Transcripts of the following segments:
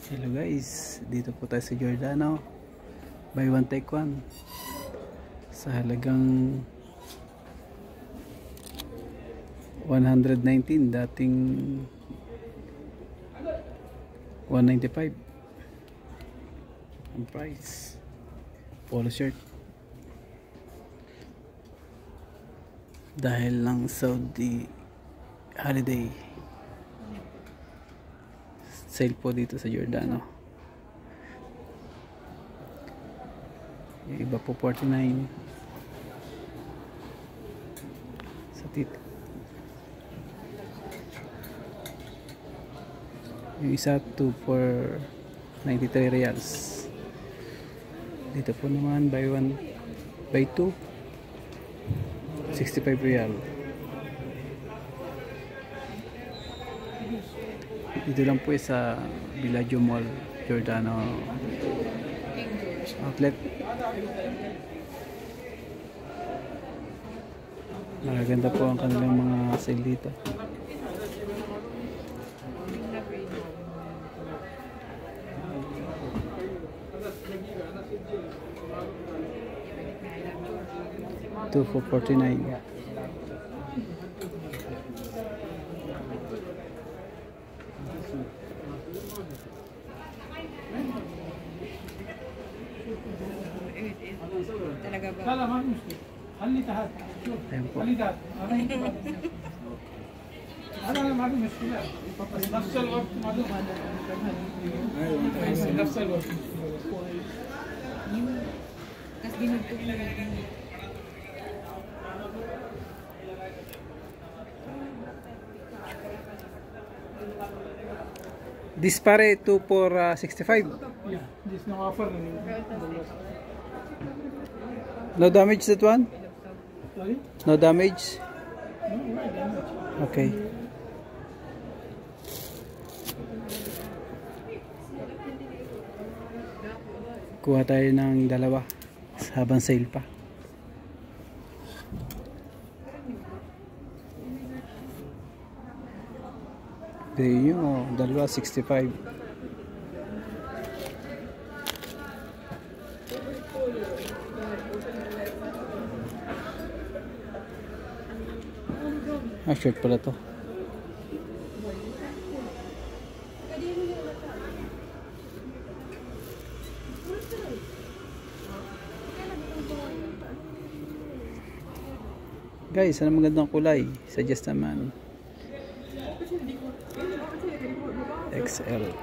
Hello guys, dito po tayo sa Giordano. Buy one take one sa halagang 119, dating 195 ang price. Polo shirt dahil lang Saudi holiday sale po dito sa Giordano. Yung iba po 49 sa tito. Yung isa 2 for 93 reals. Dito po naman buy 1 buy 2 65 real. Dito lang po sa Villaggio Mall, Giordano outlet. Maganda po ang kanilang mga sale dito. Two for 49. talaga ba? لا ما في مشكلة خليتها هات شوف خليتها هذا ما في مشكلة نفس الوقت نفس الوقت Tapos binugtog na yun. This pare 2 for 65. Yeah, this no offer. No damage that one? Sorry? No damage? No, why damage? Okay. Kuha tayo ng dalawa habang sale pa. Dito yung dalawa 65. Short pala to. Guys, ano magandang kulay? Suggest naman. XL.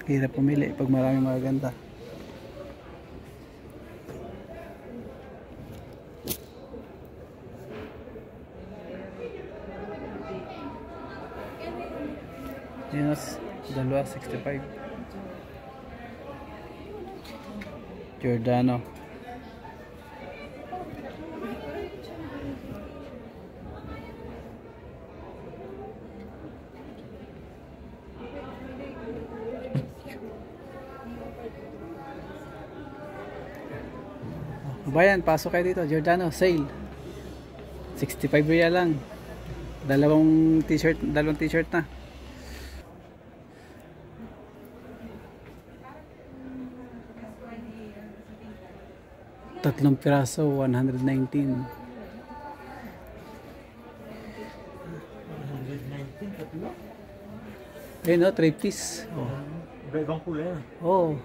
Hirap pumili pag maraming maganda. Yan, dalawa 65. Giordano. Bayan, pasok kayo dito. Giordano sale 65 real lang. Dalawang t-shirt na. Tatlong piraso 119. 119 tatlo? Eh no, 3 piece. Oh. Iba-ibang kulay. Oh.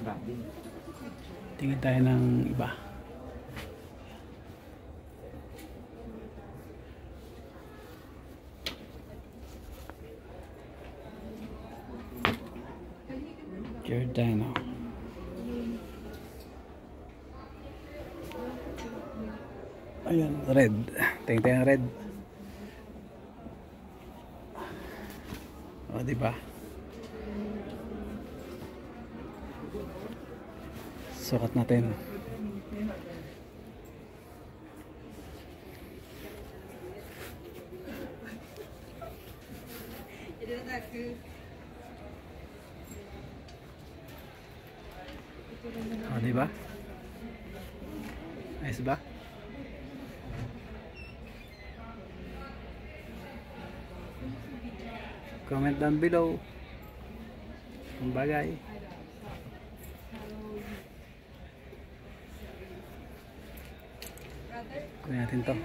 Grabe. Tingin tayo ng iba. Giordano. Ayun, red. Tingin tayo ng red. O, diba? Sukat natin. O, diba? Ayos ba? Comment down below kung bagay. Kunin natin to.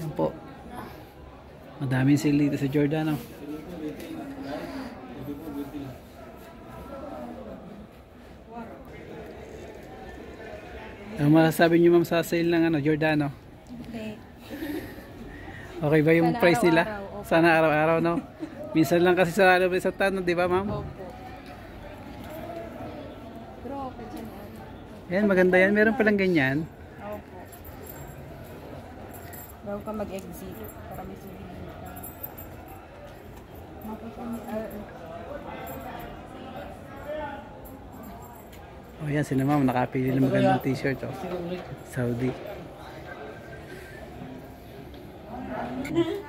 Yan po. Madaming sale dito sa Giordano. Ano masasabi niyo ma'am sa sale ng Giordano? Okay. Okay ba yung Sana price nila? araw-araw, opo. Sana araw-araw, no? Minsan lang kasi sa sa tanong, di ba ma'am? Opo. Pero okay dyan. Yan, maganda yan. Meron palang ganyan. Opo. Bago ka mag-exit para may souvenir ka. Makita mo. O yan, sila ma'am, nakapili ng magandang t-shirt. Oh. Saudi.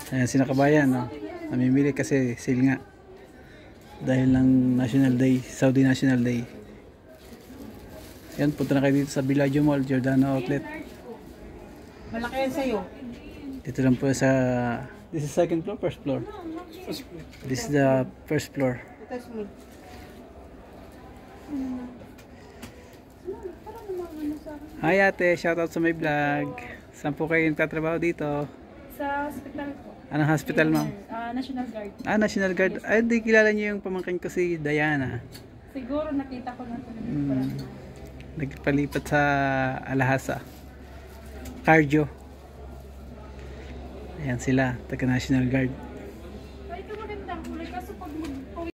Ayan, sinakabayan. No? Namimili kasi sale nga. Dahil ng National Day, Saudi National Day. Yan, punta na kayo dito sa Villaggio Mall, Giordano Outlet. Malaki yan sa'yo. Dito lang po sa... This is second floor, first floor? This is the first floor. Itas mo. Hi ate, shoutout sa my vlog. Saan po kayo nagtatrabaho dito? Sa hospital po. Anong hospital ma'am? National Guard. Ah, National Guard. Ay, di kilala niyo yung pamangkin ko si Diana. Siguro nakita ko na ito. Nagpalipat sa Alahasa. Cardio. Ayan sila, taga National Guard.